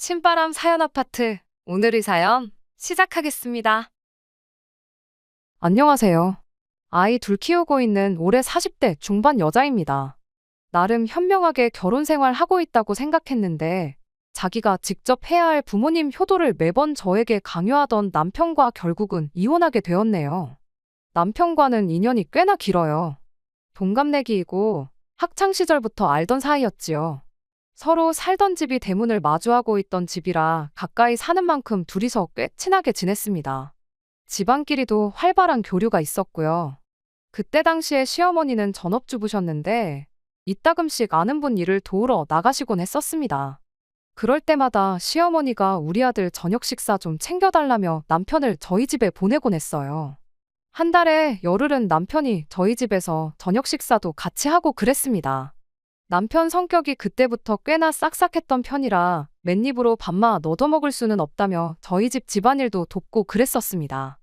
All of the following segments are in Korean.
신바람 사연 아파트. 오늘의 사연 시작하겠습니다. 안녕하세요. 아이 둘 키우고 있는 올해 40대 중반 여자입니다. 나름 현명하게 결혼 생활 하고 있다고 생각했는데 자기가 직접 해야 할 부모님 효도를 매번 저에게 강요하던 남편과 결국은 이혼하게 되었네요. 남편과는 인연이 꽤나 길어요. 동갑내기이고 학창시절부터 알던 사이였지요. 서로 살던 집이 대문을 마주하고 있던 집이라 가까이 사는 만큼 둘이서 꽤 친하게 지냈습니다. 집안끼리도 활발한 교류가 있었고요. 그때 당시에 시어머니는 전업주부셨는데 이따금씩 아는 분 일을 도우러 나가시곤 했었습니다. 그럴 때마다 시어머니가 우리 아들 저녁 식사 좀 챙겨달라며 남편을 저희 집에 보내곤 했어요. 한 달에 열흘은 남편이 저희 집에서 저녁 식사도 같이 하고 그랬습니다. 남편 성격이 그때부터 꽤나 싹싹했던 편이라 맨입으로 밥만 얻어먹을 수는 없다며 저희 집 집안일도 돕고 그랬었습니다.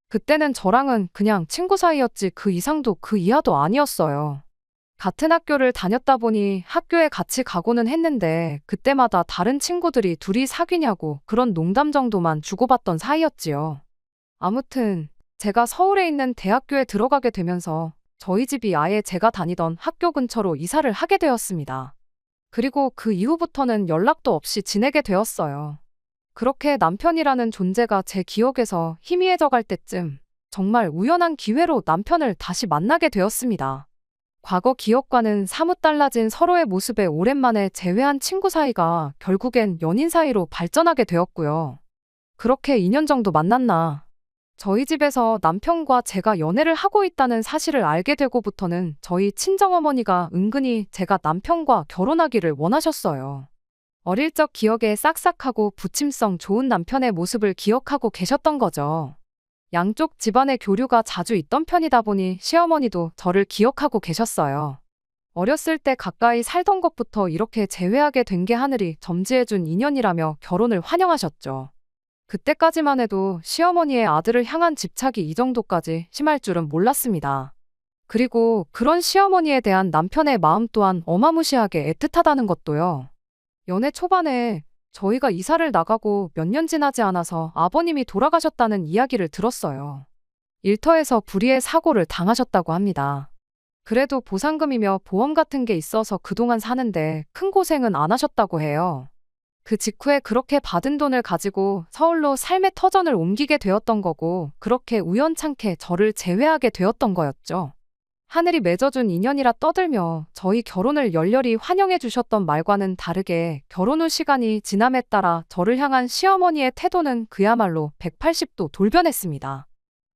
그때는 저랑은 그냥 친구 사이였지 그 이상도 그 이하도 아니었어요. 같은 학교를 다녔다 보니 학교에 같이 가고는 했는데 그때마다 다른 친구들이 둘이 사귀냐고 그런 농담 정도만 주고받던 사이였지요. 아무튼 제가 서울에 있는 대학교에 들어가게 되면서 저희 집이 아예 제가 다니던 학교 근처로 이사를 하게 되었습니다. 그리고 그 이후부터는 연락도 없이 지내게 되었어요. 그렇게 남편이라는 존재가 제 기억에서 희미해져 갈 때쯤 정말 우연한 기회로 남편을 다시 만나게 되었습니다. 과거 기억과는 사뭇 달라진 서로의 모습에 오랜만에 재회한 친구 사이가 결국엔 연인 사이로 발전하게 되었고요. 그렇게 2년 정도 만났나 저희 집에서 남편과 제가 연애를 하고 있다는 사실을 알게 되고부터는 저희 친정어머니가 은근히 제가 남편과 결혼하기를 원하셨어요. 어릴 적 기억에 싹싹하고 부침성 좋은 남편의 모습을 기억하고 계셨던 거죠. 양쪽 집안의 교류가 자주 있던 편이다 보니 시어머니도 저를 기억하고 계셨어요. 어렸을 때 가까이 살던 것부터 이렇게 재회하게 된 게 하늘이 점지해준 인연이라며 결혼을 환영하셨죠. 그때까지만 해도 시어머니의 아들을 향한 집착이 이 정도까지 심할 줄은 몰랐습니다. 그리고 그런 시어머니에 대한 남편의 마음 또한 어마무시하게 애틋하다는 것도요. 연애 초반에 저희가 이사를 나가고 몇 년 지나지 않아서 아버님이 돌아가셨다는 이야기를 들었어요. 일터에서 불의의 사고를 당하셨다고 합니다. 그래도 보상금이며 보험 같은 게 있어서 그동안 사는데 큰 고생은 안 하셨다고 해요. 그 직후에 그렇게 받은 돈을 가지고 서울로 삶의 터전을 옮기게 되었던 거고 그렇게 우연찮게 저를 재회하게 되었던 거였죠. 하늘이 맺어준 인연이라 떠들며 저희 결혼을 열렬히 환영해 주셨던 말과는 다르게 결혼 후 시간이 지남에 따라 저를 향한 시어머니의 태도는 그야말로 180도 돌변했습니다.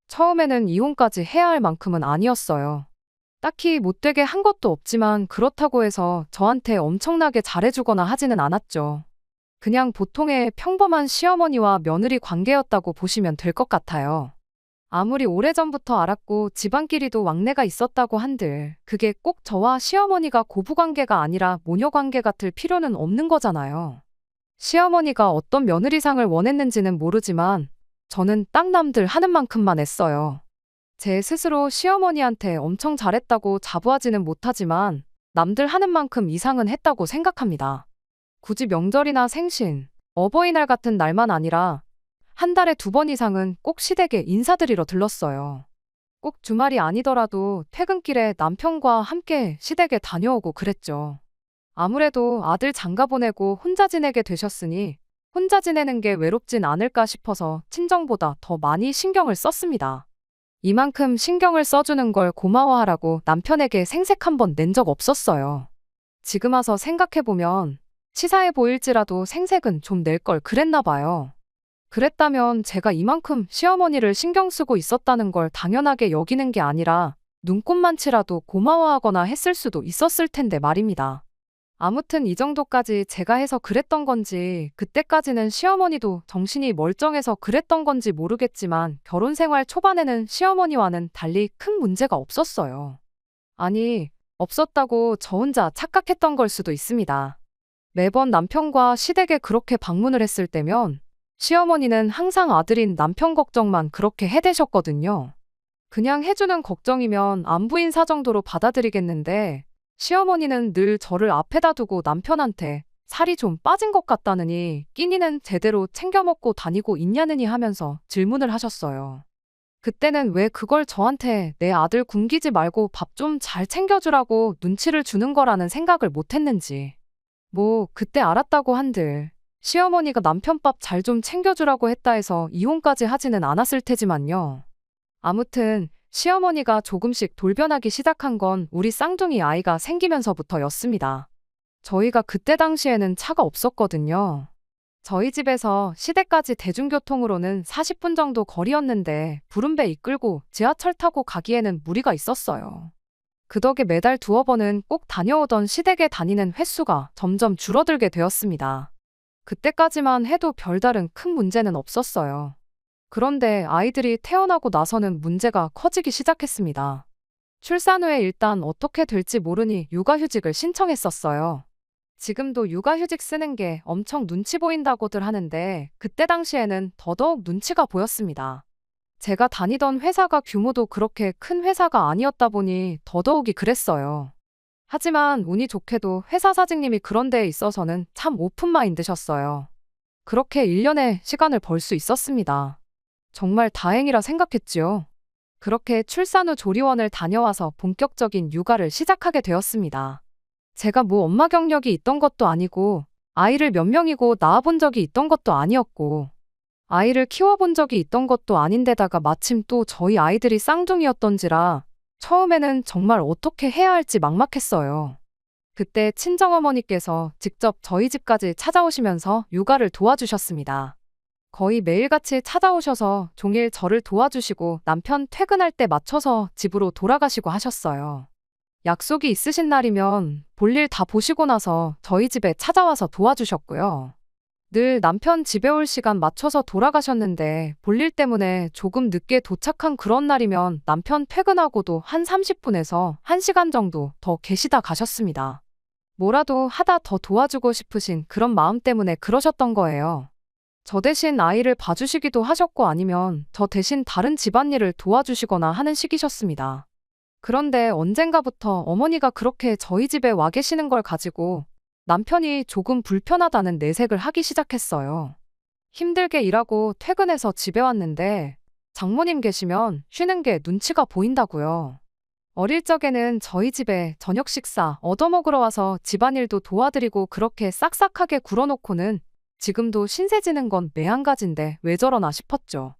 처음에는 이혼까지 해야 할 만큼은 아니었어요. 딱히 못되게 한 것도 없지만 그렇다고 해서 저한테 엄청나게 잘해주거나 하지는 않았죠. 그냥 보통의 평범한 시어머니와 며느리 관계였다고 보시면 될 것 같아요. 아무리 오래전부터 알았고 집안끼리도 왕래가 있었다고 한들 그게 꼭 저와 시어머니가 고부관계가 아니라 모녀관계 같을 필요는 없는 거잖아요. 시어머니가 어떤 며느리상을 원했는지는 모르지만 저는 딱 남들 하는 만큼만 했어요. 제 스스로 시어머니한테 엄청 잘했다고 자부하지는 못하지만 남들 하는 만큼 이상은 했다고 생각합니다. 굳이 명절이나 생신, 어버이날 같은 날만 아니라 한 달에 2번 이상은 꼭 시댁에 인사드리러 들렀어요. 꼭 주말이 아니더라도 퇴근길에 남편과 함께 시댁에 다녀오고 그랬죠. 아무래도 아들 장가 보내고 혼자 지내게 되셨으니 혼자 지내는 게 외롭진 않을까 싶어서 친정보다 더 많이 신경을 썼습니다. 이만큼 신경을 써주는 걸 고마워하라고 남편에게 생색 한 번 낸 적 없었어요. 지금 와서 생각해보면 치사해 보일지라도 생색은 좀 낼 걸 그랬나 봐요. 그랬다면 제가 이만큼 시어머니를 신경 쓰고 있었다는 걸 당연하게 여기는 게 아니라 눈꽃만치라도 고마워하거나 했을 수도 있었을 텐데 말입니다. 아무튼 이 정도까지 제가 해서 그랬던 건지 그때까지는 시어머니도 정신이 멀쩡해서 그랬던 건지 모르겠지만 결혼 생활 초반에는 시어머니와는 달리 큰 문제가 없었어요. 아니, 없었다고 저 혼자 착각했던 걸 수도 있습니다. 매번 남편과 시댁에 그렇게 방문을 했을 때면 시어머니는 항상 아들인 남편 걱정만 그렇게 해대셨거든요. 그냥 해주는 걱정이면 안부인사 정도로 받아들이겠는데 시어머니는 늘 저를 앞에다 두고 남편한테 살이 좀 빠진 것 같다느니 끼니는 제대로 챙겨 먹고 다니고 있냐느니 하면서 질문을 하셨어요. 그때는 왜 그걸 저한테 내 아들 굶기지 말고 밥 좀 잘 챙겨주라고 눈치를 주는 거라는 생각을 못 했는지. 뭐, 그때 알았다고 한들 시어머니가 남편 밥 잘 좀 챙겨주라고 했다 해서 이혼까지 하지는 않았을 테지만요. 아무튼 시어머니가 조금씩 돌변하기 시작한 건 우리 쌍둥이 아이가 생기면서부터였습니다. 저희가 그때 당시에는 차가 없었거든요. 저희 집에서 시댁까지 대중교통으로는 40분 정도 거리였는데 부름배 이끌고 지하철 타고 가기에는 무리가 있었어요. 그 덕에 매달 두어 번은 꼭 다녀오던 시댁에 다니는 횟수가 점점 줄어들게 되었습니다. 그때까지만 해도 별다른 큰 문제는 없었어요. 그런데 아이들이 태어나고 나서는 문제가 커지기 시작했습니다. 출산 후에 일단 어떻게 될지 모르니 육아휴직을 신청했었어요. 지금도 육아휴직 쓰는 게 엄청 눈치 보인다고들 하는데 그때 당시에는 더더욱 눈치가 보였습니다. 제가 다니던 회사가 규모도 그렇게 큰 회사가 아니었다 보니 더더욱이 그랬어요. 하지만 운이 좋게도 회사 사장님이 그런 데에 있어서는 참 오픈마인드셨어요. 그렇게 1년의 시간을 벌 수 있었습니다. 정말 다행이라 생각했지요. 그렇게 출산 후 조리원을 다녀와서 본격적인 육아를 시작하게 되었습니다. 제가 뭐 엄마 경력이 있던 것도 아니고 아이를 몇 명이고 낳아본 적이 있던 것도 아니었고 아이를 키워본 적이 있던 것도 아닌데다가 마침 또 저희 아이들이 쌍둥이였던지라 처음에는 정말 어떻게 해야 할지 막막했어요. 그때 친정어머니께서 직접 저희 집까지 찾아오시면서 육아를 도와주셨습니다. 거의 매일같이 찾아오셔서 종일 저를 도와주시고 남편 퇴근할 때 맞춰서 집으로 돌아가시고 하셨어요. 약속이 있으신 날이면 볼일 다 보시고 나서 저희 집에 찾아와서 도와주셨고요. 늘 남편 집에 올 시간 맞춰서 돌아가셨는데 볼일 때문에 조금 늦게 도착한 그런 날이면 남편 퇴근하고도 한 30분에서 1시간 정도 더 계시다 가셨습니다. 뭐라도 하다 더 도와주고 싶으신 그런 마음 때문에 그러셨던 거예요. 저 대신 아이를 봐주시기도 하셨고 아니면 저 대신 다른 집안일을 도와주시거나 하는 식이셨습니다. 그런데 언젠가부터 어머니가 그렇게 저희 집에 와 계시는 걸 가지고 남편이 조금 불편하다는 내색을 하기 시작했어요. 힘들게 일하고 퇴근해서 집에 왔는데 장모님 계시면 쉬는 게 눈치가 보인다고요. 어릴 적에는 저희 집에 저녁 식사 얻어먹으러 와서 집안일도 도와드리고 그렇게 싹싹하게 굴어놓고는 지금도 신세 지는 건 매한가지인데 왜 저러나 싶었죠.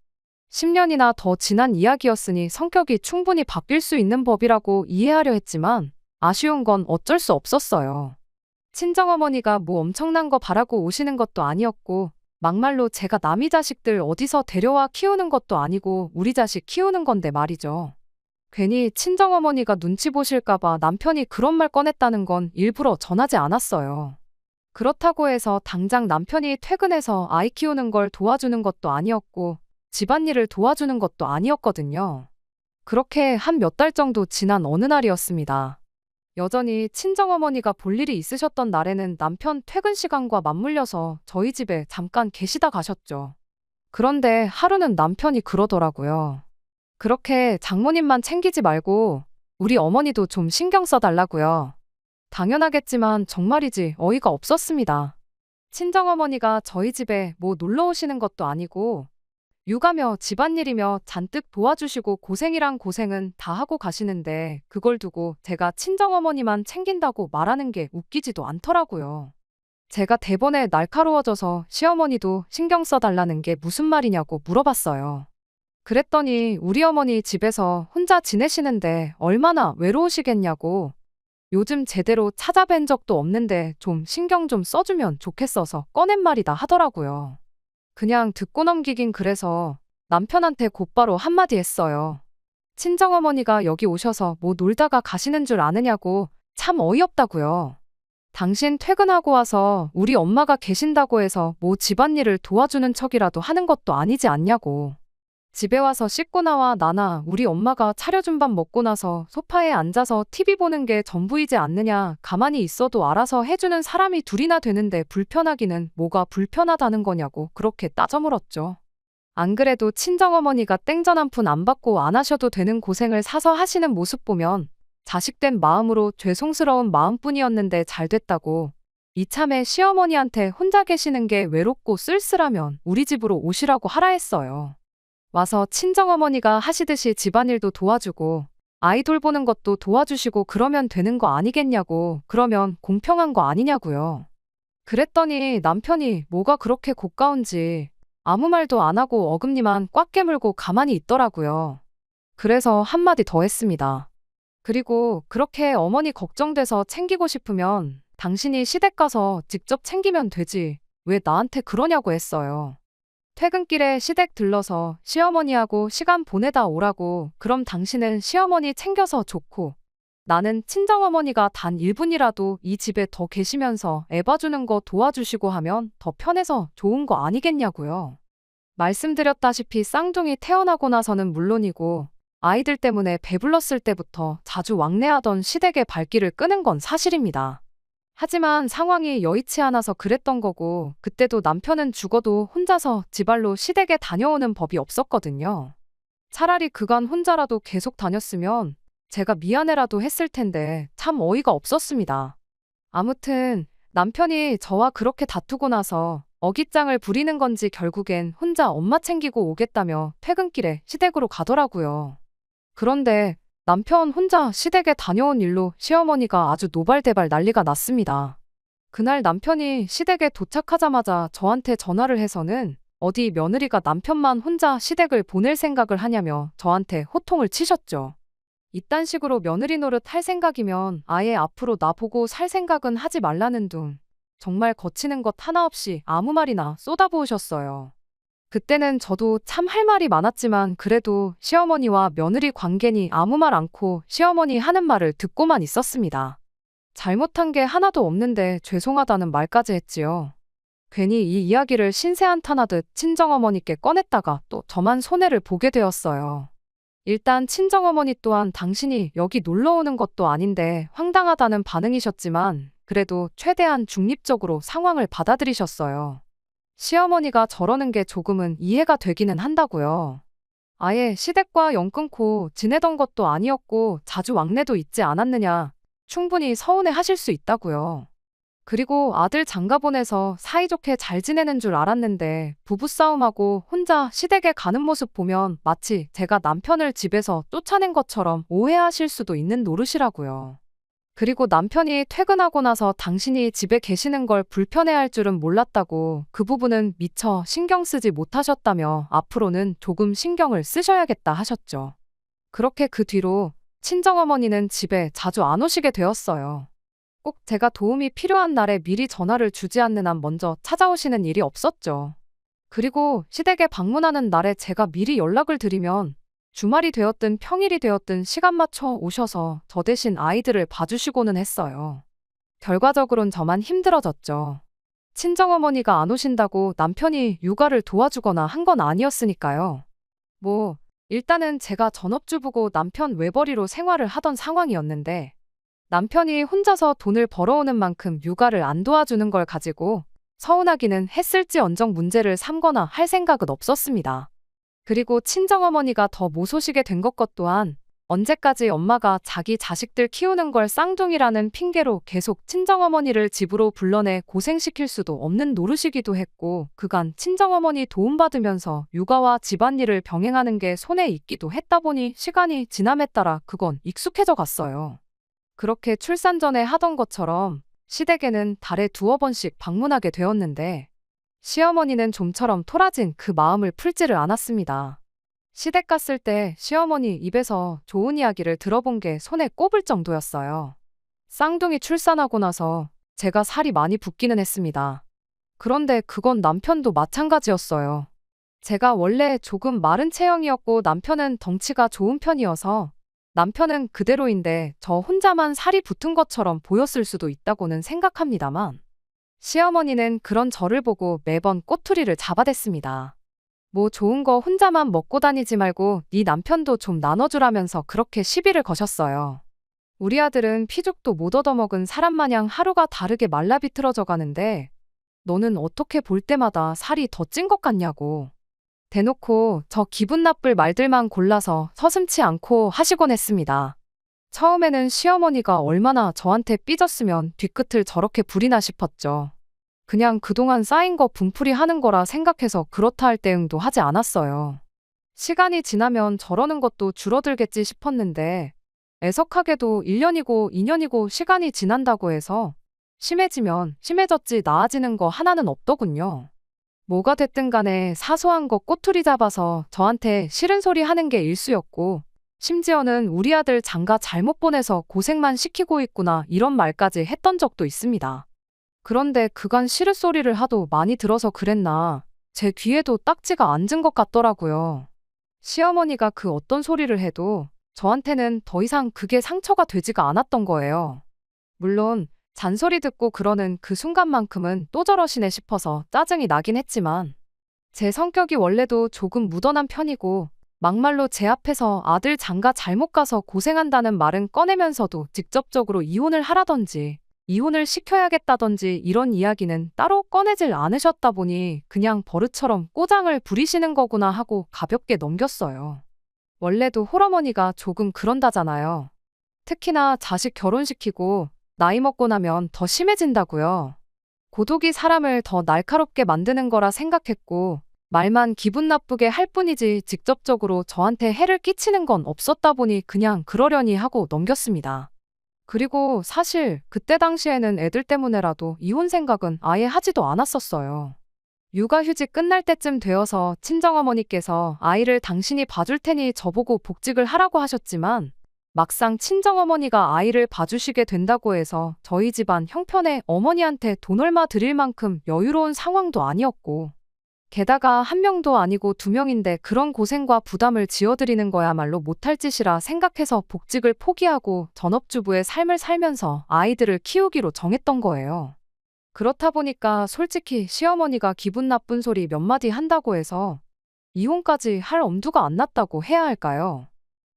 10년이나 더 지난 이야기였으니 성격이 충분히 바뀔 수 있는 법이라고 이해하려 했지만 아쉬운 건 어쩔 수 없었어요. 친정어머니가 뭐 엄청난 거 바라고 오시는 것도 아니었고 막말로 제가 남이 자식들 어디서 데려와 키우는 것도 아니고 우리 자식 키우는 건데 말이죠. 괜히 친정어머니가 눈치 보실까봐 남편이 그런 말 꺼냈다는 건 일부러 전하지 않았어요. 그렇다고 해서 당장 남편이 퇴근해서 아이 키우는 걸 도와주는 것도 아니었고 집안일을 도와주는 것도 아니었거든요. 그렇게 한 몇 달 정도 지난 어느 날이었습니다. 여전히 친정어머니가 볼 일이 있으셨던 날에는 남편 퇴근 시간과 맞물려서 저희 집에 잠깐 계시다 가셨죠. 그런데 하루는 남편이 그러더라고요. 그렇게 장모님만 챙기지 말고 우리 어머니도 좀 신경 써달라고요. 당연하겠지만 정말이지 어이가 없었습니다. 친정어머니가 저희 집에 뭐 놀러 오시는 것도 아니고 육아며 집안일이며 잔뜩 도와주시고 고생이란 고생은 다 하고 가시는데 그걸 두고 제가 친정어머니만 챙긴다고 말하는 게 웃기지도 않더라고요. 제가 대번에 날카로워져서 시어머니도 신경 써달라는 게 무슨 말이냐고 물어봤어요. 그랬더니 우리 어머니 집에서 혼자 지내시는데 얼마나 외로우시겠냐고 요즘 제대로 찾아뵌 적도 없는데 좀 신경 좀 써주면 좋겠어서 꺼낸 말이다 하더라고요. 그냥 듣고 넘기긴 그래서 남편한테 곧바로 한마디 했어요. 친정어머니가 여기 오셔서 뭐 놀다가 가시는 줄 아느냐고 참 어이없다고요. 당신 퇴근하고 와서 우리 엄마가 계신다고 해서 뭐 집안일을 도와주는 척이라도 하는 것도 아니지 않냐고. 집에 와서 씻고 나와 나나 우리 엄마가 차려준 밥 먹고 나서 소파에 앉아서 TV 보는 게 전부이지 않느냐. 가만히 있어도 알아서 해주는 사람이 둘이나 되는데 불편하기는 뭐가 불편하다는 거냐고 그렇게 따져 물었죠. 안 그래도 친정어머니가 땡전 한 푼 안 받고 안 하셔도 되는 고생을 사서 하시는 모습 보면 자식된 마음으로 죄송스러운 마음뿐이었는데 잘 됐다고 이참에 시어머니한테 혼자 계시는 게 외롭고 쓸쓸하면 우리 집으로 오시라고 하라 했어요. 와서 친정어머니가 하시듯이 집안일도 도와주고 아이 돌보는 것도 도와주시고 그러면 되는 거 아니겠냐고, 그러면 공평한 거 아니냐고요. 그랬더니 남편이 뭐가 그렇게 고가운지 아무 말도 안 하고 어금니만 꽉 깨물고 가만히 있더라고요. 그래서 한마디 더 했습니다. 그리고 그렇게 어머니 걱정돼서 챙기고 싶으면 당신이 시댁 가서 직접 챙기면 되지. 왜 나한테 그러냐고 했어요. 퇴근길에 시댁 들러서 시어머니하고 시간 보내다 오라고. 그럼 당신은 시어머니 챙겨서 좋고 나는 친정어머니가 단 1분이라도 이 집에 더 계시면서 애 봐주는 거 도와주시고 하면 더 편해서 좋은 거 아니겠냐고요. 말씀드렸다시피 쌍둥이 태어나고 나서는 물론이고 아이들 때문에 배불렀을 때부터 자주 왕래하던 시댁의 발길을 끄는 건 사실입니다. 하지만 상황이 여의치 않아서 그랬던 거고, 그때도 남편은 죽어도 혼자서 지발로 시댁에 다녀오는 법이 없었거든요. 차라리 그간 혼자라도 계속 다녔으면 제가 미안해라도 했을 텐데 참 어이가 없었습니다. 아무튼 남편이 저와 그렇게 다투고 나서 어깃장을 부리는 건지 결국엔 혼자 엄마 챙기고 오겠다며 퇴근길에 시댁으로 가더라고요. 그런데 남편 혼자 시댁에 다녀온 일로 시어머니가 아주 노발대발 난리가 났습니다. 그날 남편이 시댁에 도착하자마자 저한테 전화를 해서는 어디 며느리가 남편만 혼자 시댁을 보낼 생각을 하냐며 저한테 호통을 치셨죠. 이딴 식으로 며느리 노릇 할 생각이면 아예 앞으로 나보고 살 생각은 하지 말라는 둥. 정말 거치는 것 하나 없이 아무 말이나 쏟아부으셨어요. 그때는 저도 참 할 말이 많았지만 그래도 시어머니와 며느리 관계니 아무 말 않고 시어머니 하는 말을 듣고만 있었습니다. 잘못한 게 하나도 없는데 죄송하다는 말까지 했지요. 괜히 이 이야기를 신세한탄하듯 친정어머니께 꺼냈다가 또 저만 손해를 보게 되었어요. 일단 친정어머니 또한 당신이 여기 놀러 오는 것도 아닌데 황당하다는 반응이셨지만 그래도 최대한 중립적으로 상황을 받아들이셨어요. 시어머니가 저러는 게 조금은 이해가 되기는 한다고요. 아예 시댁과 연 끊고 지내던 것도 아니었고 자주 왕래도 있지 않았느냐. 충분히 서운해 하실 수 있다고요. 그리고 아들 장가 보내서 사이좋게 잘 지내는 줄 알았는데 부부싸움하고 혼자 시댁에 가는 모습 보면 마치 제가 남편을 집에서 쫓아낸 것처럼 오해하실 수도 있는 노릇이라고요. 그리고 남편이 퇴근하고 나서 당신이 집에 계시는 걸 불편해할 줄은 몰랐다고, 그 부분은 미처 신경 쓰지 못하셨다며 앞으로는 조금 신경을 쓰셔야겠다 하셨죠. 그렇게 그 뒤로 친정어머니는 집에 자주 안 오시게 되었어요. 꼭 제가 도움이 필요한 날에 미리 전화를 주지 않는 한 먼저 찾아오시는 일이 없었죠. 그리고 시댁에 방문하는 날에 제가 미리 연락을 드리면 주말이 되었든 평일이 되었든 시간 맞춰 오셔서 저 대신 아이들을 봐주시고는 했어요. 결과적으론 저만 힘들어졌죠. 친정어머니가 안 오신다고 남편이 육아를 도와주거나 한 건 아니었으니까요. 일단은 제가 전업주부고 남편 외벌이로 생활을 하던 상황이었는데 남편이 혼자서 돈을 벌어오는 만큼 육아를 안 도와주는 걸 가지고 서운하기는 했을지언정 문제를 삼거나 할 생각은 없었습니다. 그리고 친정어머니가 더 모소시게 된 것 또한 언제까지 엄마가 자기 자식들 키우는 걸 쌍둥이라는 핑계로 계속 친정어머니를 집으로 불러내 고생시킬 수도 없는 노릇이기도 했고, 그간 친정어머니 도움받으면서 육아와 집안일을 병행하는 게 손에 익기도 했다 보니 시간이 지남에 따라 그건 익숙해져 갔어요. 그렇게 출산 전에 하던 것처럼 시댁에는 달에 2-3번씩 방문하게 되었는데 시어머니는 좀처럼 토라진 그 마음을 풀지를 않았습니다. 시댁 갔을 때 시어머니 입에서 좋은 이야기를 들어본 게 손에 꼽을 정도였어요. 쌍둥이 출산하고 나서 제가 살이 많이 붓기는 했습니다. 그런데 그건 남편도 마찬가지였어요. 제가 원래 조금 마른 체형이었고 남편은 덩치가 좋은 편이어서 남편은 그대로인데 저 혼자만 살이 붙은 것처럼 보였을 수도 있다고는 생각합니다만 시어머니는 그런 저를 보고 매번 꼬투리를 잡아댔습니다. 좋은 거 혼자만 먹고 다니지 말고 네 남편도 좀 나눠주라면서 그렇게 시비를 거셨어요. 우리 아들은 피죽도 못 얻어먹은 사람 마냥 하루가 다르게 말라 비틀어져 가는데 너는 어떻게 볼 때마다 살이 더 찐 것 같냐고. 대놓고 저 기분 나쁠 말들만 골라서 서슴지 않고 하시곤 했습니다. 처음에는 시어머니가 얼마나 저한테 삐졌으면 뒤끝을 저렇게 부리나 싶었죠. 그냥 그동안 쌓인 거 분풀이 하는 거라 생각해서 그렇다 할 대응도 하지 않았어요. 시간이 지나면 저러는 것도 줄어들겠지 싶었는데 애석하게도 1년이고 2년이고 시간이 지난다고 해서 심해지면 심해졌지 나아지는 거 하나는 없더군요. 뭐가 됐든 간에 사소한 거 꼬투리 잡아서 저한테 싫은 소리 하는 게 일쑤였고 심지어는 우리 아들 장가 잘못 보내서 고생만 시키고 있구나 이런 말까지 했던 적도 있습니다. 그런데 그간 시르소리를 하도 많이 들어서 그랬나 제 귀에도 딱지가 앉은 것 같더라고요. 시어머니가 그 어떤 소리를 해도 저한테는 더 이상 그게 상처가 되지가 않았던 거예요. 물론 잔소리 듣고 그러는 그 순간만큼은 또 저러시네 싶어서 짜증이 나긴 했지만 제 성격이 원래도 조금 무던한 편이고 막말로 제 앞에서 아들 장가 잘못 가서 고생한다는 말은 꺼내면서도 직접적으로 이혼을 하라던지 이혼을 시켜야겠다던지 이런 이야기는 따로 꺼내질 않으셨다 보니 그냥 버릇처럼 꼬장을 부리시는 거구나 하고 가볍게 넘겼어요. 원래도 홀어머니가 조금 그런다잖아요. 특히나 자식 결혼시키고 나이 먹고 나면 더 심해진다고요. 고독이 사람을 더 날카롭게 만드는 거라 생각했고 말만 기분 나쁘게 할 뿐이지 직접적으로 저한테 해를 끼치는 건 없었다 보니 그냥 그러려니 하고 넘겼습니다. 그리고 사실 그때 당시에는 애들 때문에라도 이혼 생각은 아예 하지도 않았었어요. 육아휴직 끝날 때쯤 되어서 친정어머니께서 아이를 당신이 봐줄 테니 저보고 복직을 하라고 하셨지만 막상 친정어머니가 아이를 봐주시게 된다고 해서 저희 집안 형편에 어머니한테 돈 얼마 드릴 만큼 여유로운 상황도 아니었고 게다가 한 명도 아니고 두 명인데 그런 고생과 부담을 지어드리는 거야말로 못할 짓이라 생각해서 복직을 포기하고 전업주부의 삶을 살면서 아이들을 키우기로 정했던 거예요. 그렇다 보니까 솔직히 시어머니가 기분 나쁜 소리 몇 마디 한다고 해서 이혼까지 할 엄두가 안 났다고 해야 할까요?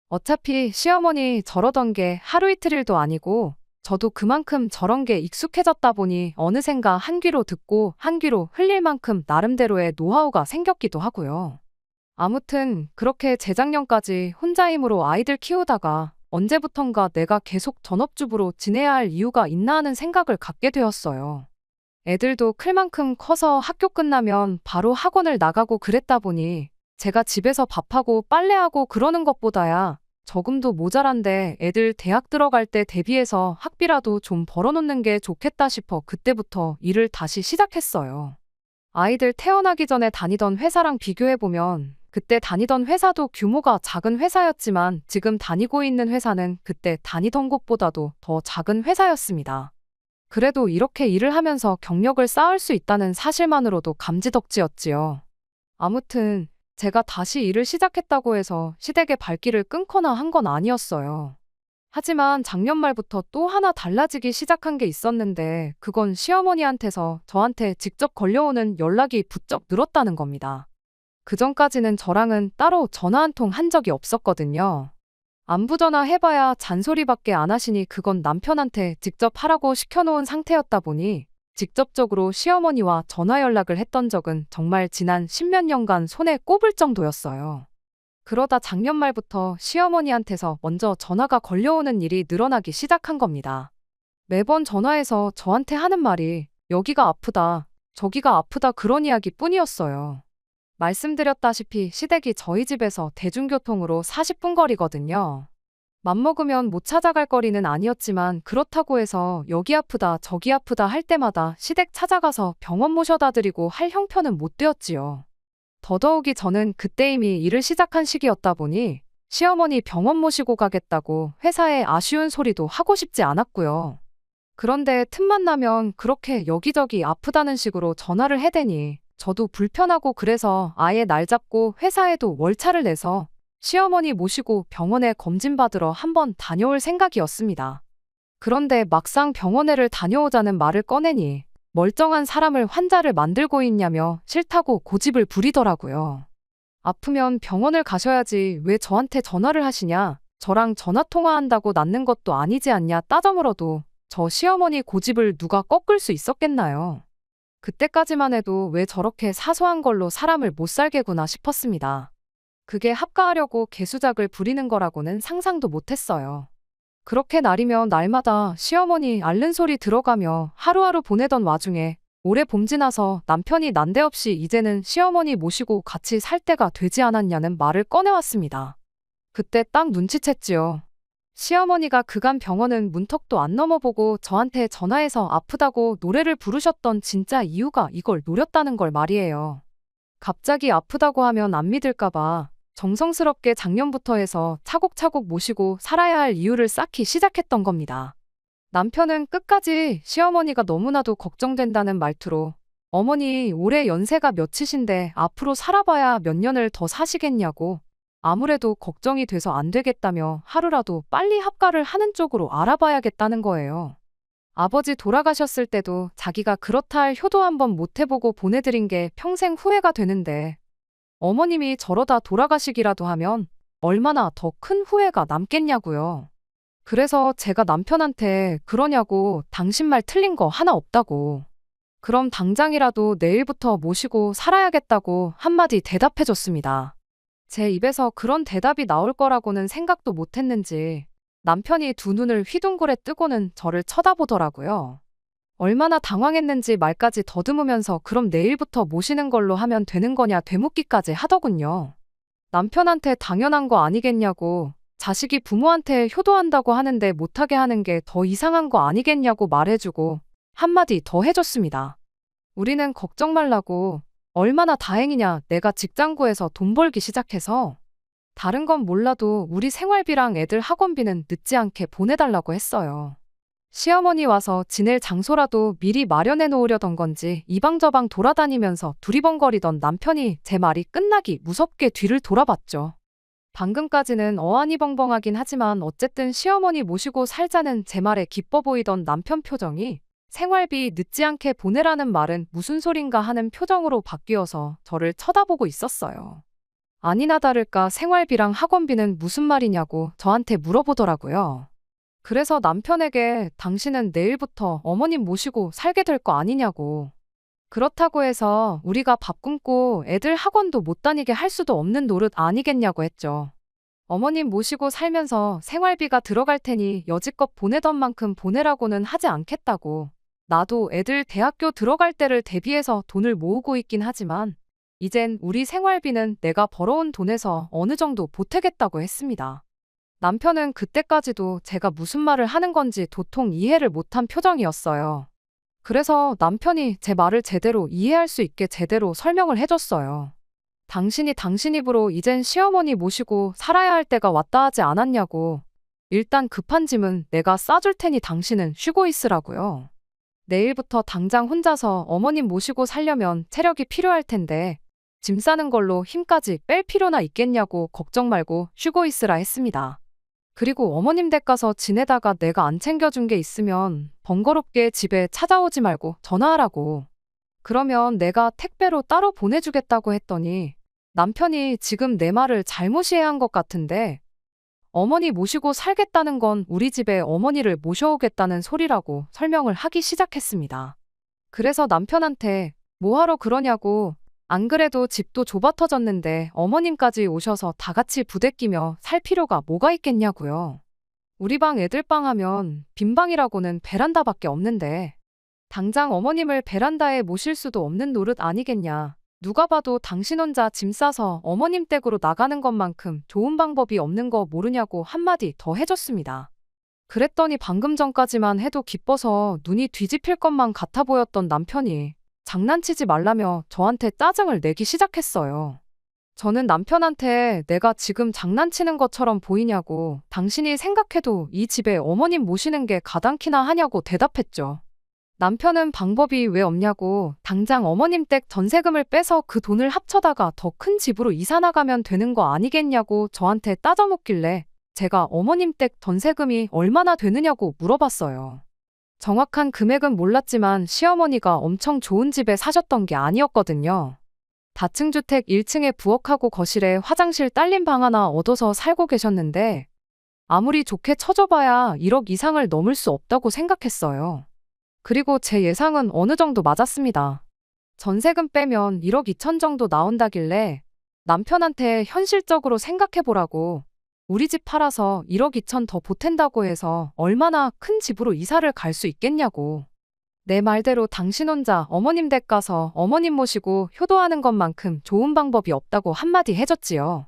어차피 시어머니 저러던 게 하루 이틀일도 아니고 저도 그만큼 저런 게 익숙해졌다 보니 어느샌가 한 귀로 듣고 한 귀로 흘릴 만큼 나름대로의 노하우가 생겼기도 하고요. 아무튼 그렇게 재작년까지 혼자 힘으로 아이들 키우다가 언제부턴가 내가 계속 전업주부로 지내야 할 이유가 있나 하는 생각을 갖게 되었어요. 애들도 클 만큼 커서 학교 끝나면 바로 학원을 나가고 그랬다 보니 제가 집에서 밥하고 빨래하고 그러는 것보다야 저금도 모자란데 애들 대학 들어갈 때 대비해서 학비라도 좀 벌어놓는 게 좋겠다 싶어 그때부터 일을 다시 시작했어요. 아이들 태어나기 전에 다니던 회사랑 비교해보면 그때 다니던 회사도 규모가 작은 회사였지만 지금 다니고 있는 회사는 그때 다니던 곳보다도 더 작은 회사였습니다. 그래도 이렇게 일을 하면서 경력을 쌓을 수 있다는 사실만으로도 감지덕지였지요. 아무튼 제가 다시 일을 시작했다고 해서 시댁의 발길을 끊거나 한 건 아니었어요. 하지만 작년 말부터 또 하나 달라지기 시작한 게 있었는데 그건 시어머니한테서 저한테 직접 걸려오는 연락이 부쩍 늘었다는 겁니다. 그전까지는 저랑은 따로 전화 한 통 한 적이 없었거든요. 안부 전화 해봐야 잔소리밖에 안 하시니 그건 남편한테 직접 하라고 시켜놓은 상태였다 보니 직접적으로 시어머니와 전화 연락을 했던 적은 정말 지난 10몇 년간 손에 꼽을 정도였어요. 그러다 작년 말부터 시어머니한테서 먼저 전화가 걸려오는 일이 늘어나기 시작한 겁니다. 매번 전화해서 저한테 하는 말이 여기가 아프다, 저기가 아프다 그런 이야기 뿐이었어요. 말씀드렸다시피 시댁이 저희 집에서 대중교통으로 40분 거리거든요. 맘먹으면 못 찾아갈 거리는 아니었지만 그렇다고 해서 여기 아프다 저기 아프다 할 때마다 시댁 찾아가서 병원 모셔다 드리고 할 형편은 못 되었지요. 더더욱이 저는 그때 이미 일을 시작한 시기였다 보니 시어머니 병원 모시고 가겠다고 회사에 아쉬운 소리도 하고 싶지 않았고요. 그런데 틈만 나면 그렇게 여기저기 아프다는 식으로 전화를 해대니 저도 불편하고 그래서 아예 날 잡고 회사에도 월차를 내서 시어머니 모시고 병원에 검진받으러 한번 다녀올 생각이었습니다. 그런데 막상 병원에를 다녀오자는 말을 꺼내니 멀쩡한 사람을 환자를 만들고 있냐며 싫다고 고집을 부리더라고요. 아프면 병원을 가셔야지 왜 저한테 전화를 하시냐, 저랑 전화통화한다고 낫는 것도 아니지 않냐 따져물어도 저 시어머니 고집을 누가 꺾을 수 있었겠나요? 그때까지만 해도 왜 저렇게 사소한 걸로 사람을 못 살게 구나 싶었습니다. 그게 합가하려고 개수작을 부리는 거라고는 상상도 못했어요. 그렇게 날이면 날마다 시어머니 앓는 소리 들어가며 하루하루 보내던 와중에 올해 봄 지나서 남편이 난데없이 이제는 시어머니 모시고 같이 살 때가 되지 않았냐는 말을 꺼내왔습니다. 그때 딱 눈치챘지요. 시어머니가 그간 병원은 문턱도 안 넘어보고 저한테 전화해서 아프다고 노래를 부르셨던 진짜 이유가 이걸 노렸다는 걸 말이에요. 갑자기 아프다고 하면 안 믿을까봐 정성스럽게 작년부터 해서 차곡차곡 모시고 살아야 할 이유를 쌓기 시작했던 겁니다. 남편은 끝까지 시어머니가 너무나도 걱정된다는 말투로 어머니 올해 연세가 몇이신데 앞으로 살아봐야 몇 년을 더 사시겠냐고 아무래도 걱정이 돼서 안 되겠다며 하루라도 빨리 합가를 하는 쪽으로 알아봐야겠다는 거예요. 아버지 돌아가셨을 때도 자기가 그렇다 할 효도 한번 못 해보고 보내드린 게 평생 후회가 되는데 어머님이 저러다 돌아가시기라도 하면 얼마나 더 큰 후회가 남겠냐고요. 그래서 제가 남편한테 그러냐고 당신 말 틀린 거 하나 없다고. 그럼 당장이라도 내일부터 모시고 살아야겠다고 한마디 대답해줬습니다. 제 입에서 그런 대답이 나올 거라고는 생각도 못했는지 남편이 두 눈을 휘둥그레 뜨고는 저를 쳐다보더라고요. 얼마나 당황했는지 말까지 더듬으면서 그럼 내일부터 모시는 걸로 하면 되는 거냐 되묻기까지 하더군요. 남편한테 당연한 거 아니겠냐고 자식이 부모한테 효도한다고 하는데 못하게 하는 게 더 이상한 거 아니겠냐고 말해주고 한마디 더 해줬습니다. 우리는 걱정 말라고 얼마나 다행이냐 내가 직장 구해서 돈 벌기 시작해서 다른 건 몰라도 우리 생활비랑 애들 학원비는 늦지 않게 보내달라고 했어요. 시어머니 와서 지낼 장소라도 미리 마련해 놓으려던 건지 이방저방 돌아다니면서 두리번거리던 남편이 제 말이 끝나기 무섭게 뒤를 돌아봤죠. 방금까지는 어안이벙벙하긴 하지만 어쨌든 시어머니 모시고 살자는 제 말에 기뻐 보이던 남편 표정이 생활비 늦지 않게 보내라는 말은 무슨 소린가 하는 표정으로 바뀌어서 저를 쳐다보고 있었어요. 아니나 다를까 생활비랑 학원비는 무슨 말이냐고 저한테 물어보더라고요. 그래서 남편에게 당신은 내일부터 어머님 모시고 살게 될 거 아니냐고. 그렇다고 해서 우리가 밥 굶고 애들 학원도 못 다니게 할 수도 없는 노릇 아니겠냐고 했죠. 어머님 모시고 살면서 생활비가 들어갈 테니 여지껏 보내던 만큼 보내라고는 하지 않겠다고. 나도 애들 대학교 들어갈 때를 대비해서 돈을 모으고 있긴 하지만 이젠 우리 생활비는 내가 벌어온 돈에서 어느 정도 보태겠다고 했습니다. 남편은 그때까지도 제가 무슨 말을 하는 건지 도통 이해를 못한 표정이었어요. 그래서 남편이 제 말을 제대로 이해할 수 있게 제대로 설명을 해줬어요. 당신이 당신 입으로 이젠 시어머니 모시고 살아야 할 때가 왔다 하지 않았냐고. 일단 급한 짐은 내가 싸줄 테니 당신은 쉬고 있으라고요. 내일부터 당장 혼자서 어머님 모시고 살려면 체력이 필요할 텐데 짐 싸는 걸로 힘까지 뺄 필요나 있겠냐고 걱정 말고 쉬고 있으라 했습니다. 그리고 어머님 댁 가서 지내다가 내가 안 챙겨준 게 있으면 번거롭게 집에 찾아오지 말고 전화하라고. 그러면 내가 택배로 따로 보내주겠다고 했더니 남편이 지금 내 말을 잘못 이해한 것 같은데 어머니 모시고 살겠다는 건 우리 집에 어머니를 모셔오겠다는 소리라고 설명을 하기 시작했습니다. 그래서 남편한테 뭐하러 그러냐고 안 그래도 집도 좁아 터졌는데 어머님까지 오셔서 다 같이 부대끼며 살 필요가 뭐가 있겠냐고요. 우리 방 애들 방 하면 빈 방이라고는 베란다밖에 없는데 당장 어머님을 베란다에 모실 수도 없는 노릇 아니겠냐. 누가 봐도 당신 혼자 짐 싸서 어머님 댁으로 나가는 것만큼 좋은 방법이 없는 거 모르냐고 한마디 더 해줬습니다. 그랬더니 방금 전까지만 해도 기뻐서 눈이 뒤집힐 것만 같아 보였던 남편이 장난치지 말라며 저한테 짜증을 내기 시작했어요. 저는 남편한테 내가 지금 장난치는 것처럼 보이냐고 당신이 생각해도 이 집에 어머님 모시는 게 가당키나 하냐고 대답했죠. 남편은 방법이 왜 없냐고 당장 어머님 댁 전세금을 빼서 그 돈을 합쳐다가 더 큰 집으로 이사 나가면 되는 거 아니겠냐고 저한테 따져묻길래 제가 어머님 댁 전세금이 얼마나 되느냐고 물어봤어요. 정확한 금액은 몰랐지만 시어머니가 엄청 좋은 집에 사셨던 게 아니었거든요. 다층주택 1층에 부엌하고 거실에 화장실 딸린 방 하나 얻어서 살고 계셨는데 아무리 좋게 쳐줘봐야 1억 이상을 넘을 수 없다고 생각했어요. 그리고 제 예상은 어느 정도 맞았습니다. 전세금 빼면 1억 2천 정도 나온다길래 남편한테 현실적으로 생각해보라고 우리 집 팔아서 1억 2천 더 보탠다고 해서 얼마나 큰 집으로 이사를 갈 수 있겠냐고. 내 말대로 당신 혼자 어머님 댁 가서 어머님 모시고 효도하는 것만큼 좋은 방법이 없다고 한마디 해줬지요.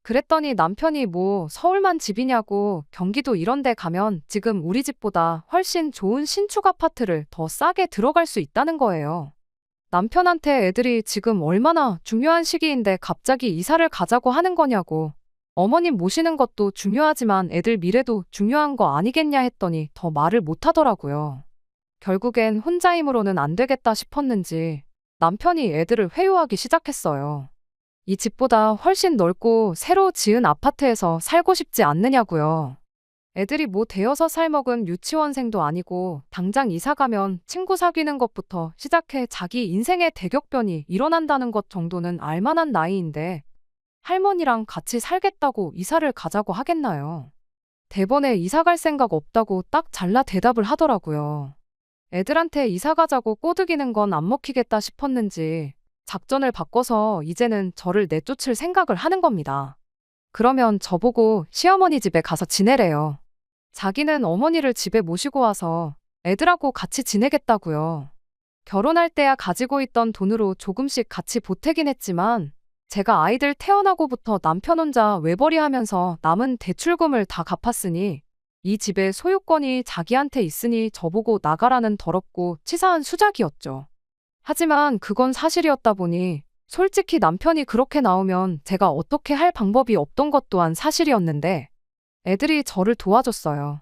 그랬더니 남편이 뭐 서울만 집이냐고, 경기도 이런 데 가면 지금 우리 집보다 훨씬 좋은 신축 아파트를 더 싸게 들어갈 수 있다는 거예요. 남편한테 애들이 지금 얼마나 중요한 시기인데 갑자기 이사를 가자고 하는 거냐고. 어머님 모시는 것도 중요하지만 애들 미래도 중요한 거 아니겠냐 했더니 더 말을 못 하더라고요. 결국엔 혼자 힘으로는 안 되겠다 싶었는지 남편이 애들을 회유하기 시작했어요. 이 집보다 훨씬 넓고 새로 지은 아파트에서 살고 싶지 않느냐고요. 애들이 뭐 되어서 살먹은 유치원생도 아니고 당장 이사 가면 친구 사귀는 것부터 시작해 자기 인생의 대격변이 일어난다는 것 정도는 알만한 나이인데 할머니랑 같이 살겠다고 이사를 가자고 하겠나요? 대번에 이사 갈 생각 없다고 딱 잘라 대답을 하더라고요. 애들한테 이사 가자고 꼬드기는 건 안 먹히겠다 싶었는지 작전을 바꿔서 이제는 저를 내쫓을 생각을 하는 겁니다. 그러면 저보고 시어머니 집에 가서 지내래요. 자기는 어머니를 집에 모시고 와서 애들하고 같이 지내겠다고요. 결혼할 때야 가지고 있던 돈으로 조금씩 같이 보태긴 했지만 제가 아이들 태어나고부터 남편 혼자 외벌이 하면서 남은 대출금을 다 갚았으니 이 집의 소유권이 자기한테 있으니 저보고 나가라는 더럽고 치사한 수작이었죠. 하지만 그건 사실이었다 보니 솔직히 남편이 그렇게 나오면 제가 어떻게 할 방법이 없던 것 또한 사실이었는데 애들이 저를 도와줬어요.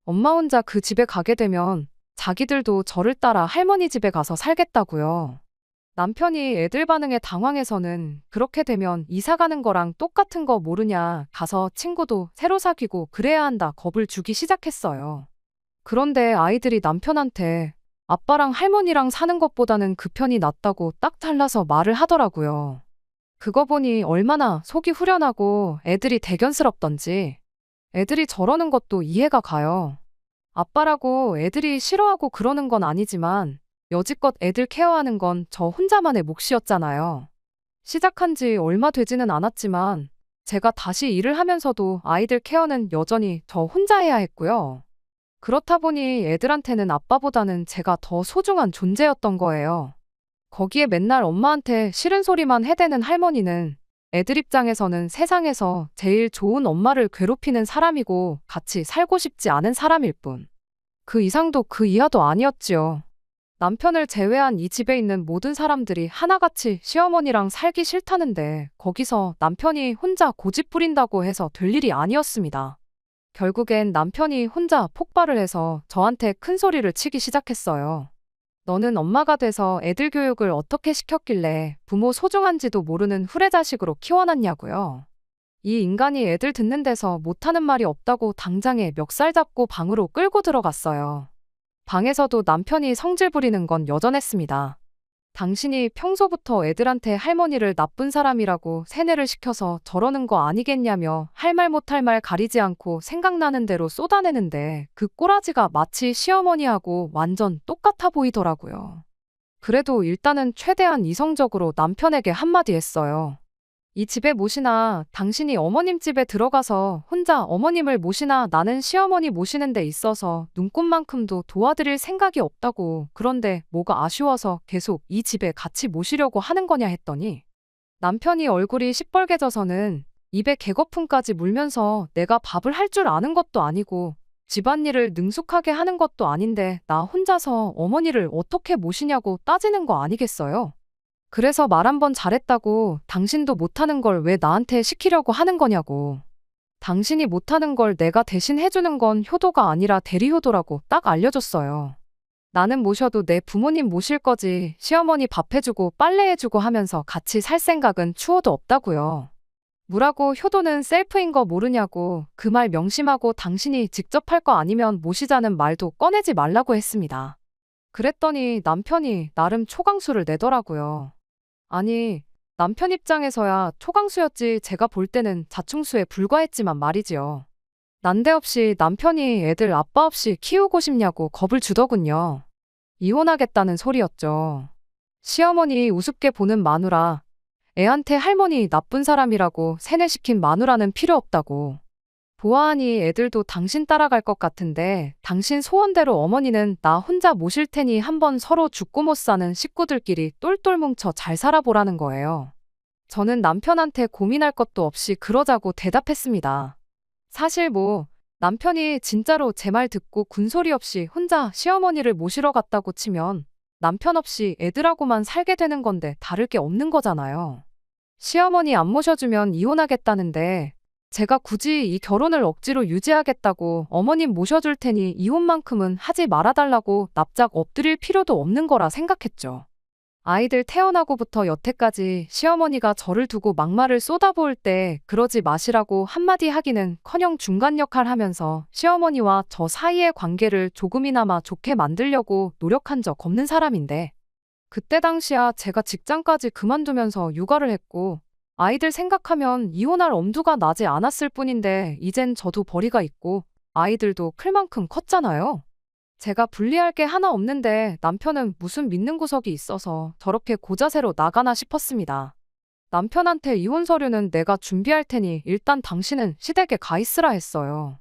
엄마 혼자 그 집에 가게 되면 자기들도 저를 따라 할머니 집에 가서 살겠다고요. 남편이 애들 반응에 당황해서는 그렇게 되면 이사 가는 거랑 똑같은 거 모르냐, 가서 친구도 새로 사귀고 그래야 한다 겁을 주기 시작했어요. 그런데 아이들이 남편한테 아빠랑 할머니랑 사는 것보다는 그 편이 낫다고 딱 잘라서 말을 하더라고요. 그거 보니 얼마나 속이 후련하고 애들이 대견스럽던지. 애들이 저러는 것도 이해가 가요. 아빠라고 애들이 싫어하고 그러는 건 아니지만 여지껏 애들 케어하는 건 저 혼자만의 몫이었잖아요. 시작한 지 얼마 되지는 않았지만 제가 다시 일을 하면서도 아이들 케어는 여전히 저 혼자 해야 했고요. 그렇다 보니 애들한테는 아빠보다는 제가 더 소중한 존재였던 거예요. 거기에 맨날 엄마한테 싫은 소리만 해대는 할머니는 애들 입장에서는 세상에서 제일 좋은 엄마를 괴롭히는 사람이고 같이 살고 싶지 않은 사람일 뿐. 그 이상도 그 이하도 아니었지요. 남편을 제외한 이 집에 있는 모든 사람들이 하나같이 시어머니랑 살기 싫다는데 거기서 남편이 혼자 고집 부린다고 해서 될 일이 아니었습니다. 결국엔 남편이 혼자 폭발을 해서 저한테 큰 소리를 치기 시작했어요. 너는 엄마가 돼서 애들 교육을 어떻게 시켰길래 부모 소중한지도 모르는 후레자식으로 키워놨냐고요. 이 인간이 애들 듣는 데서 못하는 말이 없다고 당장에 멱살 잡고 방으로 끌고 들어갔어요. 방에서도 남편이 성질 부리는 건 여전했습니다. 당신이 평소부터 애들한테 할머니를 나쁜 사람이라고 세뇌를 시켜서 저러는 거 아니겠냐며 할 말 못할 말 가리지 않고 생각나는 대로 쏟아내는데 그 꼬라지가 마치 시어머니하고 완전 똑같아 보이더라고요. 그래도 일단은 최대한 이성적으로 남편에게 한마디 했어요. 이 집에 모시나 당신이 어머님 집에 들어가서 혼자 어머님을 모시나 나는 시어머니 모시는 데 있어서 눈꼽만큼도 도와드릴 생각이 없다고. 그런데 뭐가 아쉬워서 계속 이 집에 같이 모시려고 하는 거냐 했더니 남편이 얼굴이 시뻘개져서는 입에 개거품까지 물면서 내가 밥을 할 줄 아는 것도 아니고 집안일을 능숙하게 하는 것도 아닌데 나 혼자서 어머니를 어떻게 모시냐고 따지는 거 아니겠어요? 그래서 말 한 번 잘했다고 당신도 못하는 걸 왜 나한테 시키려고 하는 거냐고. 당신이 못하는 걸 내가 대신 해주는 건 효도가 아니라 대리효도라고 딱 알려줬어요. 나는 모셔도 내 부모님 모실 거지 시어머니 밥 해주고 빨래 해주고 하면서 같이 살 생각은 추워도 없다고요. 뭐라고 효도는 셀프인 거 모르냐고 그 말 명심하고 당신이 직접 할 거 아니면 모시자는 말도 꺼내지 말라고 했습니다. 그랬더니 남편이 나름 초강수를 내더라고요. 아니, 남편 입장에서야 초강수였지 제가 볼 때는 자충수에 불과했지만 말이지요. 난데없이 남편이 애들 아빠 없이 키우고 싶냐고 겁을 주더군요. 이혼하겠다는 소리였죠. 시어머니 우습게 보는 마누라, 애한테 할머니 나쁜 사람이라고 세뇌시킨 마누라는 필요 없다고. 보아하니 애들도 당신 따라갈 것 같은데 당신 소원대로 어머니는 나 혼자 모실 테니 한번 서로 죽고 못 사는 식구들끼리 똘똘 뭉쳐 잘 살아보라는 거예요. 저는 남편한테 고민할 것도 없이 그러자고 대답했습니다. 사실 남편이 진짜로 제 말 듣고 군소리 없이 혼자 시어머니를 모시러 갔다고 치면 남편 없이 애들하고만 살게 되는 건데 다를 게 없는 거잖아요. 시어머니 안 모셔주면 이혼하겠다는데 제가 굳이 이 결혼을 억지로 유지하겠다고 어머님 모셔줄 테니 이혼만큼은 하지 말아달라고 납작 엎드릴 필요도 없는 거라 생각했죠. 아이들 태어나고부터 여태까지 시어머니가 저를 두고 막말을 쏟아부을 때 그러지 마시라고 한마디 하기는커녕 중간 역할 하면서 시어머니와 저 사이의 관계를 조금이나마 좋게 만들려고 노력한 적 없는 사람인데 그때 당시야 제가 직장까지 그만두면서 육아를 했고 아이들 생각하면 이혼할 엄두가 나지 않았을 뿐인데 이젠 저도 벌이가 있고 아이들도 클 만큼 컸잖아요. 제가 불리할 게 하나 없는데 남편은 무슨 믿는 구석이 있어서 저렇게 고자세로 나가나 싶었습니다. 남편한테 이혼 서류는 내가 준비할 테니 일단 당신은 시댁에 가 있으라 했어요.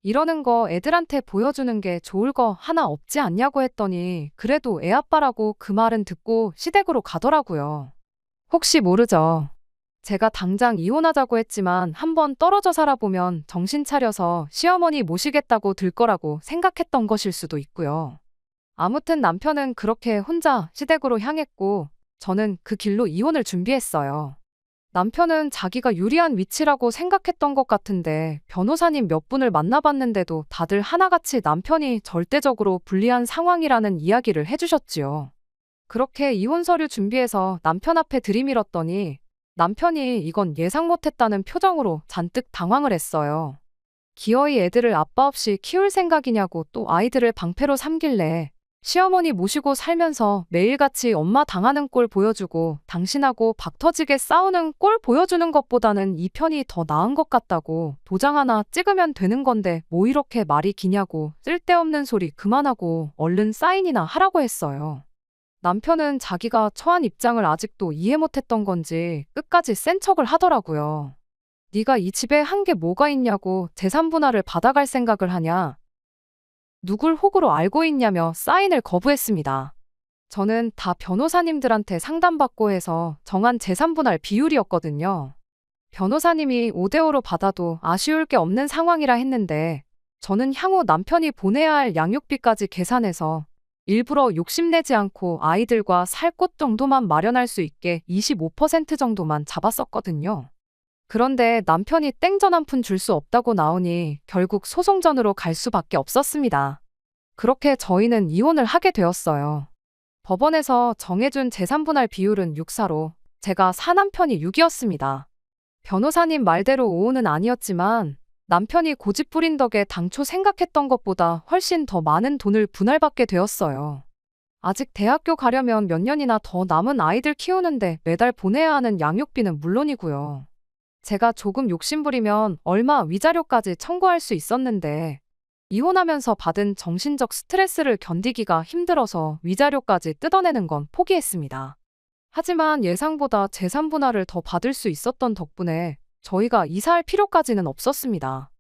이러는 거 애들한테 보여주는 게 좋을 거 하나 없지 않냐고 했더니 그래도 애 아빠라고 그 말은 듣고 시댁으로 가더라고요. 혹시 모르죠. 제가 당장 이혼하자고 했지만 한번 떨어져 살아보면 정신 차려서 시어머니 모시겠다고 들 거라고 생각했던 것일 수도 있고요. 아무튼 남편은 그렇게 혼자 시댁으로 향했고 저는 그 길로 이혼을 준비했어요. 남편은 자기가 유리한 위치라고 생각했던 것 같은데 변호사님 몇 분을 만나봤는데도 다들 하나같이 남편이 절대적으로 불리한 상황이라는 이야기를 해주셨지요. 그렇게 이혼 서류 준비해서 남편 앞에 들이밀었더니 남편이 이건 예상 못했다는 표정으로 잔뜩 당황을 했어요. 기어이 애들을 아빠 없이 키울 생각이냐고 또 아이들을 방패로 삼길래 시어머니 모시고 살면서 매일같이 엄마 당하는 꼴 보여주고 당신하고 박 터지게 싸우는 꼴 보여주는 것보다는 이 편이 더 나은 것 같다고 도장 하나 찍으면 되는 건데 뭐 이렇게 말이 기냐고 쓸데없는 소리 그만하고 얼른 사인이나 하라고 했어요. 남편은 자기가 처한 입장을 아직도 이해 못했던 건지 끝까지 센 척을 하더라고요. 네가 이 집에 한 게 뭐가 있냐고 재산 분할을 받아갈 생각을 하냐. 누굴 호구로 알고 있냐며 사인을 거부했습니다. 저는 다 변호사님들한테 상담받고 해서 정한 재산 분할 비율이었거든요. 변호사님이 5대5로 받아도 아쉬울 게 없는 상황이라 했는데 저는 향후 남편이 보내야 할 양육비까지 계산해서 일부러 욕심내지 않고 아이들과 살 곳 정도만 마련할 수 있게 25% 정도만 잡았었거든요. 그런데 남편이 땡전 한 푼 줄 수 없다고 나오니 결국 소송전으로 갈 수밖에 없었습니다. 그렇게 저희는 이혼을 하게 되었어요. 법원에서 정해준 재산분할 비율은 6:4로 제가 4남편이 6이었습니다. 변호사님 말대로 5는 아니었지만 남편이 고집 부린 덕에 당초 생각했던 것보다 훨씬 더 많은 돈을 분할받게 되었어요. 아직 대학교 가려면 몇 년이나 더 남은 아이들 키우는데 매달 보내야 하는 양육비는 물론이고요. 제가 조금 욕심부리면 얼마 위자료까지 청구할 수 있었는데 이혼하면서 받은 정신적 스트레스를 견디기가 힘들어서 위자료까지 뜯어내는 건 포기했습니다. 하지만 예상보다 재산 분할을 더 받을 수 있었던 덕분에 저희가 이사할 필요까지는 없었습니다.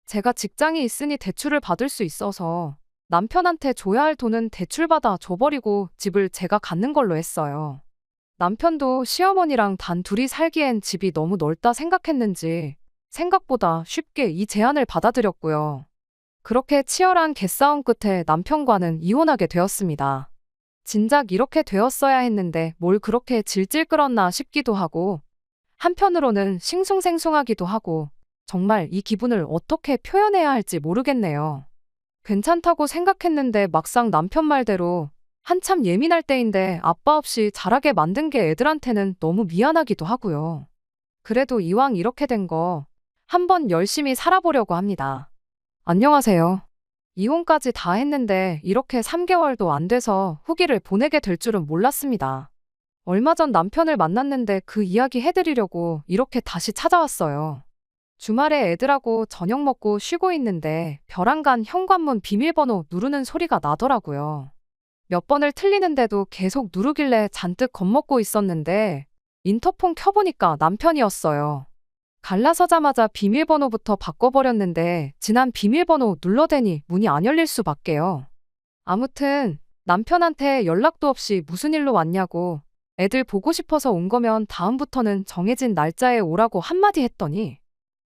제가 직장이 있으니 대출을 받을 수 있어서 남편한테 줘야 할 돈은 대출받아 줘버리고 집을 제가 갖는 걸로 했어요. 남편도 시어머니랑 단 둘이 살기엔 집이 너무 넓다 생각했는지 생각보다 쉽게 이 제안을 받아들였고요. 그렇게 치열한 개싸움 끝에 남편과는 이혼하게 되었습니다. 진작 이렇게 되었어야 했는데 뭘 그렇게 질질 끌었나 싶기도 하고 한편으로는 싱숭생숭하기도 하고 정말 이 기분을 어떻게 표현해야 할지 모르겠네요. 괜찮다고 생각했는데 막상 남편 말대로 한참 예민할 때인데 아빠 없이 자라게 만든 게 애들한테는 너무 미안하기도 하고요. 그래도 이왕 이렇게 된 거 한번 열심히 살아보려고 합니다. 안녕하세요. 이혼까지 다 했는데 이렇게 3개월도 안 돼서 후기를 보내게 될 줄은 몰랐습니다. 얼마 전 남편을 만났는데 그 이야기 해드리려고 이렇게 다시 찾아왔어요. 주말에 애들하고 저녁 먹고 쉬고 있는데 벼랑간 현관문 비밀번호 누르는 소리가 나더라고요. 몇 번을 틀리는데도 계속 누르길래 잔뜩 겁먹고 있었는데 인터폰 켜보니까 남편이었어요. 갈라서자마자 비밀번호부터 바꿔버렸는데 지난 비밀번호 눌러대니 문이 안 열릴 수밖에요. 아무튼 남편한테 연락도 없이 무슨 일로 왔냐고 애들 보고 싶어서 온 거면 다음부터는 정해진 날짜에 오라고 한마디 했더니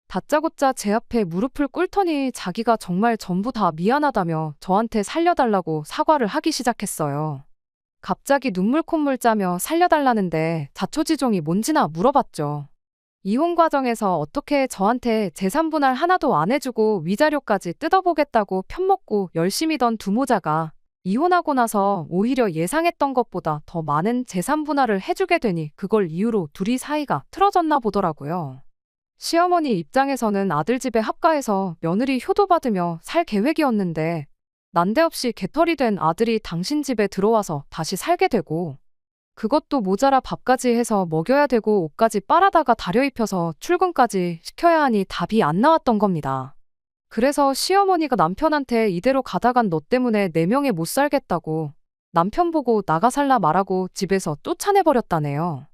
다짜고짜 제 앞에 무릎을 꿇더니 자기가 정말 전부 다 미안하다며 저한테 살려달라고 사과를 하기 시작했어요. 갑자기 눈물 콧물 짜며 살려달라는데 자초지종이 뭔지나 물어봤죠. 이혼 과정에서 어떻게 저한테 재산 분할 하나도 안 해주고 위자료까지 뜯어보겠다고 편먹고 열심히 던 두모자가 이혼하고 나서 오히려 예상했던 것보다 더 많은 재산 분할을 해주게 되니 그걸 이유로 둘이 사이가 틀어졌나 보더라고요. 시어머니 입장에서는 아들 집에 합가해서 며느리 효도받으며 살 계획이었는데 난데없이 개털이 된 아들이 당신 집에 들어와서 다시 살게 되고 그것도 모자라 밥까지 해서 먹여야 되고 옷까지 빨아다가 다려입혀서 출근까지 시켜야 하니 답이 안 나왔던 겁니다. 그래서 시어머니가 남편한테 이대로 가다간 너 때문에 내 명예 못 살겠다고 남편 보고 나가 살라 말하고 집에서 쫓아내버렸다네요.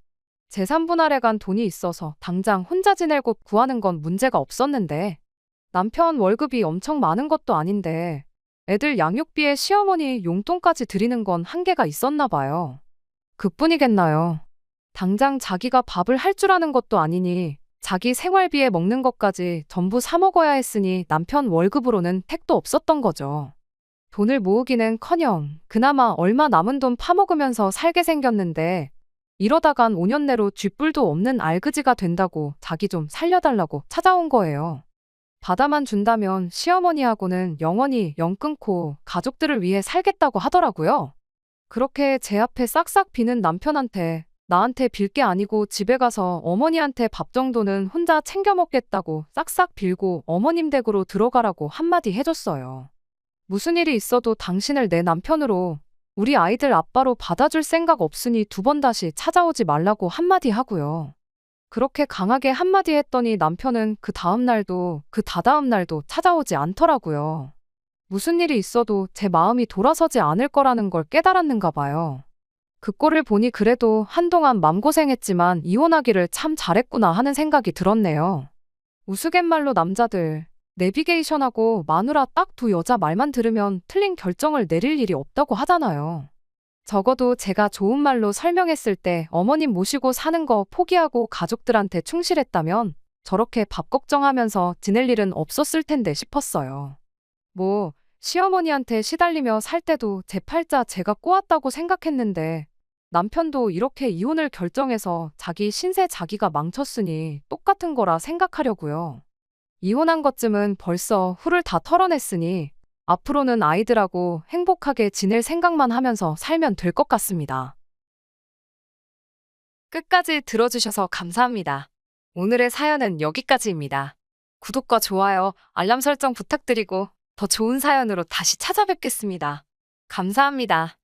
재산 분할에 간 돈이 있어서 당장 혼자 지낼 곳 구하는 건 문제가 없었는데 남편 월급이 엄청 많은 것도 아닌데 애들 양육비에 시어머니 용돈까지 드리는 건 한계가 있었나 봐요. 그뿐이겠나요. 당장 자기가 밥을 할 줄 아는 것도 아니니 자기 생활비에 먹는 것까지 전부 사 먹어야 했으니 남편 월급으로는 택도 없었던 거죠. 돈을 모으기는커녕 그나마 얼마 남은 돈 파먹으면서 살게 생겼는데 이러다간 5년 내로 쥐뿔도 없는 알그지가 된다고 자기 좀 살려달라고 찾아온 거예요. 받아만 준다면 시어머니하고는 영원히 연 끊고 가족들을 위해 살겠다고 하더라고요. 그렇게 제 앞에 싹싹 비는 남편한테 나한테 빌 게 아니고 집에 가서 어머니한테 밥 정도는 혼자 챙겨 먹겠다고 싹싹 빌고 어머님 댁으로 들어가라고 한마디 해줬어요. 무슨 일이 있어도 당신을 내 남편으로 우리 아이들 아빠로 받아줄 생각 없으니 두 번 다시 찾아오지 말라고 한마디 하고요. 그렇게 강하게 한마디 했더니 남편은 그 다음 날도 그 다다음 날도 찾아오지 않더라고요. 무슨 일이 있어도 제 마음이 돌아서지 않을 거라는 걸 깨달았는가 봐요. 그 꼴을 보니 그래도 한동안 맘고생했지만 이혼하기를 참 잘했구나 하는 생각이 들었네요. 우스갯말로 남자들 내비게이션하고 마누라 딱 두 여자 말만 들으면 틀린 결정을 내릴 일이 없다고 하잖아요. 적어도 제가 좋은 말로 설명했을 때 어머님 모시고 사는 거 포기하고 가족들한테 충실했다면 저렇게 밥 걱정하면서 지낼 일은 없었을 텐데 싶었어요. 시어머니한테 시달리며 살 때도 제 팔자 제가 꼬았다고 생각했는데 남편도 이렇게 이혼을 결정해서 자기 신세 자기가 망쳤으니 똑같은 거라 생각하려고요. 이혼한 것쯤은 벌써 후를 다 털어냈으니 앞으로는 아이들하고 행복하게 지낼 생각만 하면서 살면 될 것 같습니다. 끝까지 들어주셔서 감사합니다. 오늘의 사연은 여기까지입니다. 구독과 좋아요, 알람 설정 부탁드리고 더 좋은 사연으로 다시 찾아뵙겠습니다. 감사합니다.